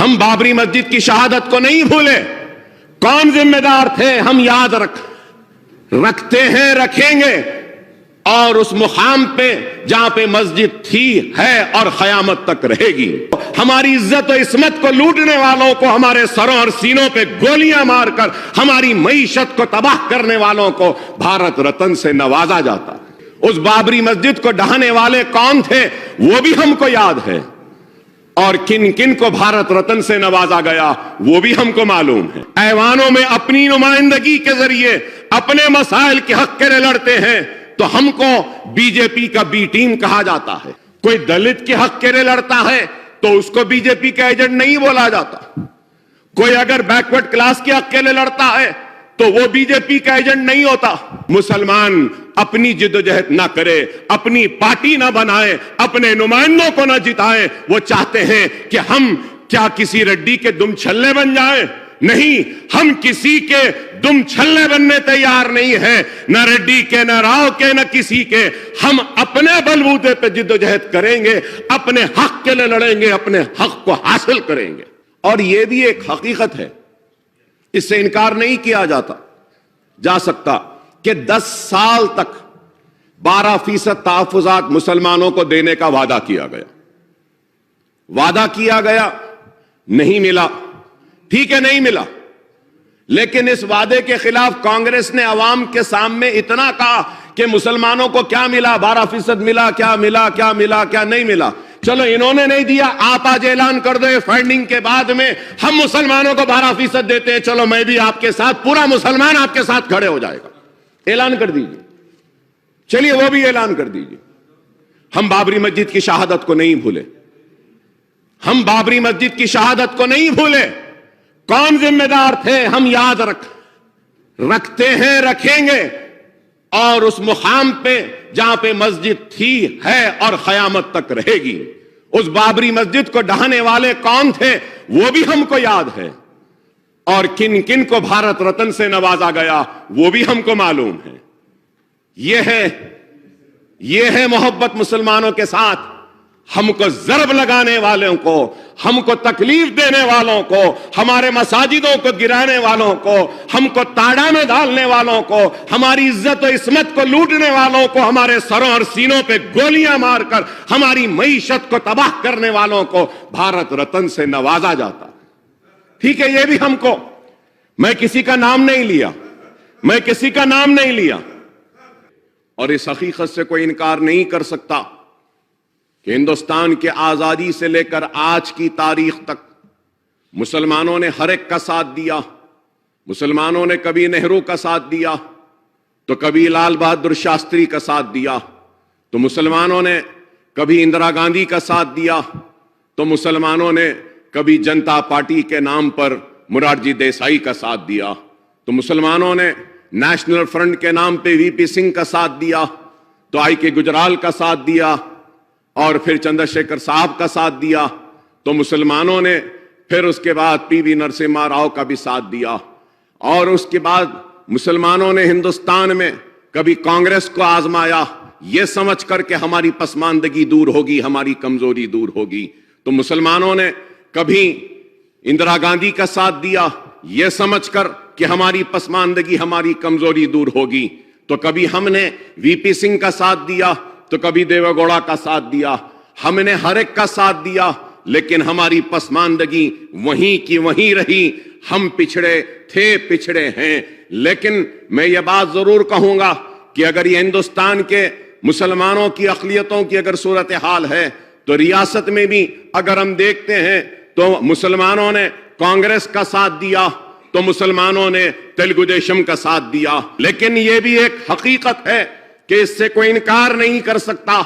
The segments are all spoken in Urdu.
ہم بابری مسجد کی شہادت کو نہیں بھولے. کون ذمہ دار تھے ہم یاد رکھتے ہیں, رکھیں گے. اور اس مقام پہ جہاں پہ مسجد تھی, ہے اور قیامت تک رہے گی. ہماری عزت و عصمت کو لوٹنے والوں کو ہمارے سروں اور سینوں پہ گولیاں مار کر ہماری معیشت کو تباہ کرنے والوں کو بھارت رتن سے نوازا جاتا. اس بابری مسجد کو ڈھانے والے کون تھے وہ بھی ہم کو یاد ہے, اور کن کن کو بھارت رتن سے نوازا گیا وہ بھی ہم کو معلوم ہے. ایوانوں میں اپنی نمائندگی کے ذریعے اپنے مسائل کے حق کے لیے لڑتے ہیں تو ہم کو بی جے پی کا بی ٹیم کہا جاتا ہے. کوئی دلت کے حق کے لیے لڑتا ہے تو اس کو بی جے پی کا ایجنٹ نہیں بولا جاتا. کوئی اگر بیکورڈ کلاس کے حق کے لیے لڑتا ہے تو وہ بی جے پی کا ایجنٹ نہیں ہوتا. مسلمان اپنی جدوجہد نہ کرے, اپنی پارٹی نہ بنائے, اپنے نمائندوں کو نہ جتائے. وہ چاہتے ہیں کہ ہم کیا کسی رڈی کے دم چھلے بن جائیں؟ نہیں, ہم کسی کے دم چھلے بننے تیار نہیں ہیں, نہ ریڈی کے, نہ راؤ کے, نہ کسی کے. ہم اپنے بلبوتے پہ جدوجہد کریں گے, اپنے حق کے لیے لڑیں گے, اپنے حق کو حاصل کریں گے. اور یہ بھی ایک حقیقت ہے, اس سے انکار نہیں کیا جا سکتا کہ 10 سال تک 12% تحفظات مسلمانوں کو دینے کا وعدہ کیا گیا, نہیں ملا. ٹھیک ہے, نہیں ملا, لیکن اس وعدے کے خلاف کانگریس نے عوام کے سامنے اتنا کہا کہ مسلمانوں کو کیا ملا, 12% ملا, کیا ملا, کیا ملا, کیا نہیں ملا. چلو انہوں نے نہیں دیا, آپ آج اعلان کر دو فنڈنگ کے بعد میں ہم مسلمانوں کو 12% دیتے ہیں, چلو میں بھی آپ کے ساتھ, پورا مسلمان آپ کے ساتھ کھڑے ہو جائے گا. اعلان کر دیجئے, چلیے وہ بھی اعلان کر دیجئے. ہم بابری مسجد کی شہادت کو نہیں بھولے, ہم بابری مسجد کی شہادت کو نہیں بھولے. کون ذمہ دار تھے ہم یاد رکھتے ہیں, رکھیں گے. اور اس مقام پہ جہاں پہ مسجد تھی, ہے اور قیامت تک رہے گی. اس بابری مسجد کو ڈھانے والے کون تھے وہ بھی ہم کو یاد ہے, اور کن کن کو بھارت رتن سے نوازا گیا وہ بھی ہم کو معلوم ہے. یہ ہے محبت مسلمانوں کے ساتھ. ہم کو ضرب لگانے والوں کو, ہم کو تکلیف دینے والوں کو, ہمارے مساجدوں کو گرانے والوں کو, ہم کو تاڑا میں ڈالنے والوں کو, ہماری عزت و عصمت کو لوٹنے والوں کو ہمارے سروں اور سینوں پہ گولیاں مار کر ہماری معیشت کو تباہ کرنے والوں کو بھارت رتن سے نوازا جاتا. ٹھیک ہے, یہ بھی ہم کو, میں کسی کا نام نہیں لیا, اور اس حقیقت سے کوئی انکار نہیں کر سکتا کہ ہندوستان کے آزادی سے لے کر آج کی تاریخ تک مسلمانوں نے ہر ایک کا ساتھ دیا. مسلمانوں نے کبھی نہرو کا ساتھ دیا, تو کبھی لال بہادر شاستری کا ساتھ دیا, تو مسلمانوں نے کبھی اندرا گاندھی کا ساتھ دیا, تو مسلمانوں نے کبھی جنتا پارٹی کے نام پر مرارجی دیسائی کا ساتھ دیا, تو مسلمانوں نے نیشنل فرنٹ کے نام پہ وی پی سنگھ کا ساتھ دیا, تو آئی کے گجرال کا ساتھ دیا, اور پھر چندر شیکھر صاحب کا ساتھ دیا, تو مسلمانوں نے پھر اس کے بعد پی وی نرسمہا راؤ کا بھی ساتھ دیا, اور اس کے بعد مسلمانوں نے ہندوستان میں کبھی کانگریس کو آزمایا یہ سمجھ کر کہ ہماری پسماندگی دور ہوگی, ہماری کمزوری دور ہوگی, تو مسلمانوں نے کبھی اندرا گاندھی کا ساتھ دیا یہ سمجھ کر کہ ہماری پسماندگی, ہماری کمزوری دور ہوگی, تو کبھی ہم نے وی پی سنگھ کا ساتھ دیا, تو کبھی دیوے گوڑا کا ساتھ دیا. ہم نے ہر ایک کا ساتھ دیا, لیکن ہماری پسماندگی وہیں کی وہیں رہی. ہم پچھڑے تھے, پچھڑے ہیں. لیکن میں یہ بات ضرور کہوں گا کہ اگر یہ ہندوستان کے مسلمانوں کی اقلیتوں کی اگر صورتحال ہے تو ریاست میں بھی اگر ہم دیکھتے ہیں تو مسلمانوں نے کانگریس کا ساتھ دیا, تو مسلمانوں نے تیلگو دیشم کا ساتھ دیا. لیکن یہ بھی ایک حقیقت ہے کہ اس سے کوئی انکار نہیں کر سکتا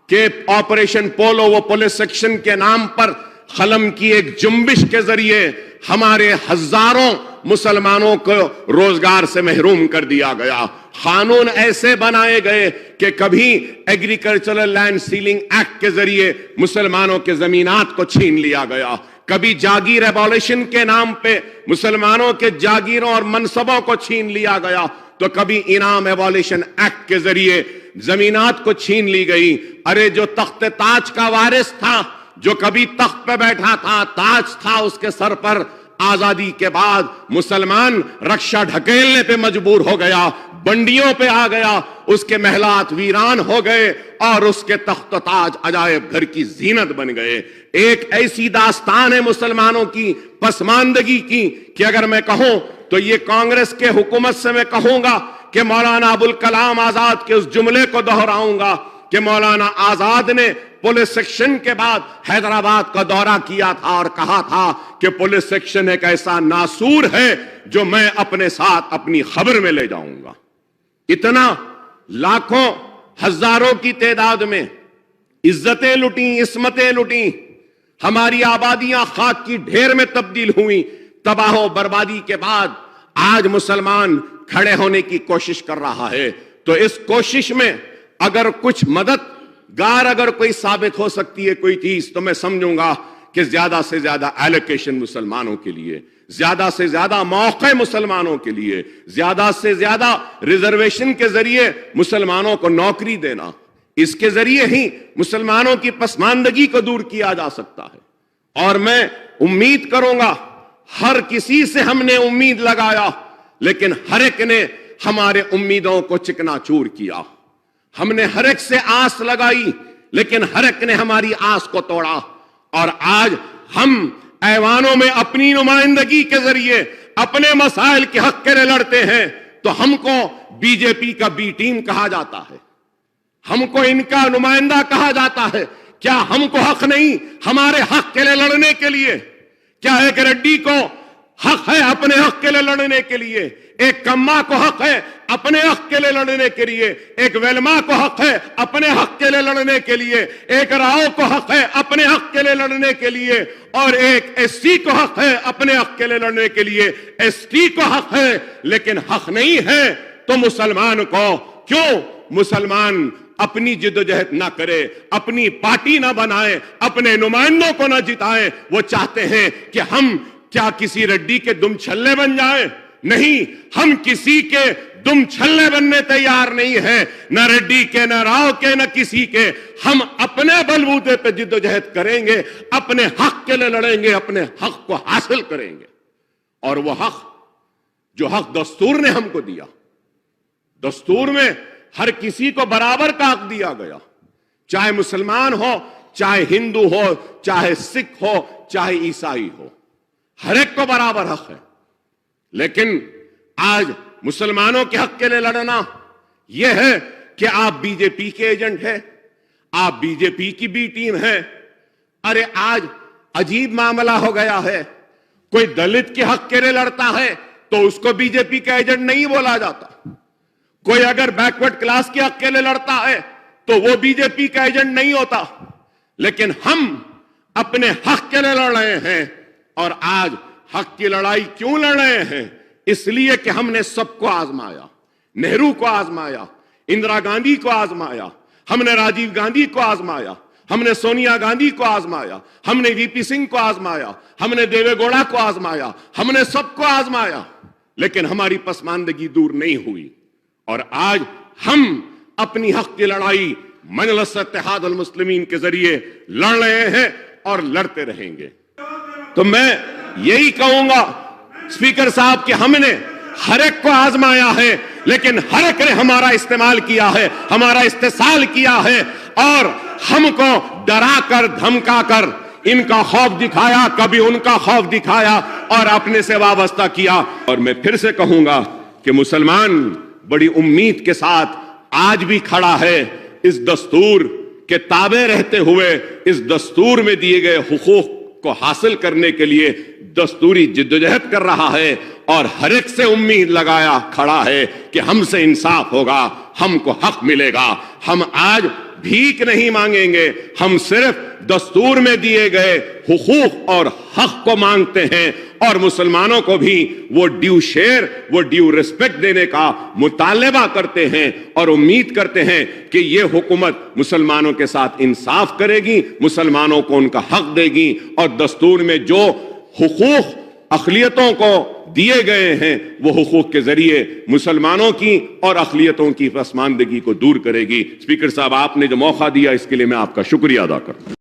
کہ آپریشن پولو و پولیس سیکشن کے نام پر قلم کی ایک جنبش کے ذریعے ہمارے ہزاروں مسلمانوں کو روزگار سے محروم کر دیا گیا. قانون ایسے بنائے گئے کہ کبھی ایگریکلچرل لینڈ سیلنگ ایکٹ کے ذریعے مسلمانوں کے زمینات کو چھین لیا گیا, کبھی جاگیر ایبولیشن کے نام پہ مسلمانوں کے جاگیروں اور منصبوں کو چھین لیا گیا, تو کبھی انعام ایبولیشن ایکٹ کے ذریعے زمینات کو چھین لی گئی. ارے جو تخت تاج کا وارث تھا جو کبھی تخت پہ بیٹھا تھا، تاج تھا اس کے سر پر، آزادی کے بعد مسلمان رکشہ ڈھکیلنے پہ مجبور ہو گیا، بنڈیوں پہ آ گیا، اس کے محلات ویران ہو گئے اور اس کے تخت و تاج عجائب گھر کی زینت بن گئے۔ ایک ایسی داستان ہے مسلمانوں کی پسماندگی کی کہ اگر میں کہوں تو یہ کانگریس کے حکومت سے میں کہوں گا کہ مولانا ابوالکلام آزاد کے اس جملے کو دہراؤں گا کہ مولانا آزاد نے پولیس سیکشن کے بعد حیدرآباد کا دورہ کیا تھا اور کہا تھا کہ پولیس سیکشن ایک ایسا ناسور ہے جو میں اپنے ساتھ اپنی خبر میں لے جاؤں گا۔ اتنا لاکھوں ہزاروں کی تعداد میں عزتیں لٹیں، عصمتیں لٹیں، ہماری آبادیاں خاک کی ڈھیر میں تبدیل ہوئیں، تباہ و بربادی کے بعد آج مسلمان کھڑے ہونے کی کوشش کر رہا ہے۔ تو اس کوشش میں اگر کچھ مددگار اگر کوئی ثابت ہو سکتی ہے کوئی چیز، تو میں سمجھوں گا کہ زیادہ سے زیادہ ایلوکیشن مسلمانوں کے لیے، زیادہ سے زیادہ موقع مسلمانوں کے لیے، زیادہ سے زیادہ ریزرویشن کے ذریعے مسلمانوں کو نوکری دینا، اس کے ذریعے ہی مسلمانوں کی پسماندگی کو دور کیا جا سکتا ہے۔ اور میں امید کروں گا، ہر کسی سے ہم نے امید لگایا لیکن ہر ایک نے ہمارے امیدوں کو چکنا چور کیا، ہم نے ہر ایک سے آس لگائی لیکن ہر ایک نے ہماری آس کو توڑا، اور آج ہم ایوانوں میں اپنی نمائندگی کے ذریعے اپنے مسائل کے حق کے لیے لڑتے ہیں تو ہم کو بی جے پی کا بی ٹیم کہا جاتا ہے، ہم کو ان کا نمائندہ کہا جاتا ہے۔ کیا ہم کو حق نہیں ہمارے حق کے لیے لڑنے کے لیے؟ کیا ایک ریڈی کو حق ہے اپنے حق کے لیے لڑنے کے لیے؟ ایک کما کو حق ہے اپنے حق کے لیے لڑنے کے لیے؟ ایک ویلما کو حق ہے اپنے حق کے لیے لڑنے کے لیے؟ ایک راؤ کو حق ہے اپنے حق کے لیے لڑنے کے لیے؟ اور ایک ایس سی کو حق ہے اپنے حق کے لیے لڑنے کے لیے؟ ایس ٹی کو حق ہے لیکن حق نہیں ہے تو مسلمان کو کیوں مسلمان اپنی جدوجہد نہ کرے، اپنی پارٹی نہ بنائے، اپنے نمائندوں کو نہ جتائے؟ وہ چاہتے ہیں کہ ہم کیا کسی ریڈی کے دم چھلے بن جائیں؟ نہیں، ہم کسی کے دم چھلے بننے تیار نہیں ہیں، نہ ریڈی کے، نہ راؤ کے، نہ کسی کے۔ ہم اپنے بلبوتے پہ جدوجہد کریں گے، اپنے حق کے لیے لڑیں گے، اپنے حق کو حاصل کریں گے۔ اور وہ حق جو حق دستور نے ہم کو دیا، دستور میں ہر کسی کو برابر کا حق دیا گیا، چاہے مسلمان ہو، چاہے ہندو ہو، چاہے سکھ ہو، چاہے عیسائی ہو، ہر ایک کو برابر حق ہے۔ لیکن آج مسلمانوں کے حق کے لیے لڑنا یہ ہے کہ آپ بی جے پی کے ایجنٹ ہیں، آپ بی جے پی کی بی ٹیم ہیں۔ ارے آج عجیب معاملہ ہو گیا ہے، کوئی دلت کے حق کے لیے لڑتا ہے تو اس کو بی جے پی کا ایجنٹ نہیں بولا جاتا، کوئی اگر بیکورڈ کلاس کے حق کے لیے لڑتا ہے تو وہ بی جے پی کا ایجنٹ نہیں ہوتا۔ لیکن ہم اپنے حق کے لیے لڑ رہے ہیں، اور آج حق کی لڑائی کیوں لڑ رہے ہیں؟ اس لیے کہ ہم نے سب کو آزمایا، نہرو کو آزمایا، اندرا گاندھی کو آزمایا، ہم نے راجیو گاندھی کو آزمایا، ہم نے سونیا گاندھی کو آزمایا، ہم نے وی پی سنگھ کو آزمایا، ہم نے دیوے گوڑا کو آزمایا، ہم نے سب کو آزمایا، لیکن ہماری پسماندگی دور نہیں ہوئی۔ اور آج ہم اپنی حق کی لڑائی مجلس اتحاد المسلمین کے ذریعے لڑ رہے ہیں اور لڑتے رہیں گے۔ تو میں یہی کہوں گا اسپیکر صاحب کہ ہم نے ہر ایک کو آزمایا ہے لیکن ہر ایک نے ہمارا استعمال کیا ہے، ہمارا استحصال کیا ہے، اور ہم کو ڈرا کر دھمکا کر ان کا خوف دکھایا، کبھی ان کا خوف دکھایا اور اپنے سے وابستہ کیا۔ اور میں پھر سے کہوں گا کہ مسلمان بڑی امید کے ساتھ آج بھی کھڑا ہے، اس دستور کے تابع رہتے ہوئے اس دستور میں دیے گئے حقوق کو حاصل کرنے کے لیے دستوری جدوجہد کر رہا ہے، اور ہر ایک سے امید لگایا کھڑا ہے کہ ہم سے انصاف ہوگا، ہم کو حق ملے گا۔ ہم آج بھیک نہیں مانگیں گے، ہم صرف دستور میں دیے گئے حقوق اور حق کو مانگتے ہیں، اور مسلمانوں کو بھی وہ ڈیو شیئر، وہ ڈیو ریسپیکٹ دینے کا مطالبہ کرتے ہیں، اور امید کرتے ہیں کہ یہ حکومت مسلمانوں کے ساتھ انصاف کرے گی، مسلمانوں کو ان کا حق دے گی، اور دستور میں جو حقوق اقلیتوں کو دیے گئے ہیں وہ حقوق کے ذریعے مسلمانوں کی اور اقلیتوں کی پسماندگی کو دور کرے گی۔ اسپیکر صاحب، آپ نے جو موقع دیا اس کے لیے میں آپ کا شکریہ ادا کرتا ہوں۔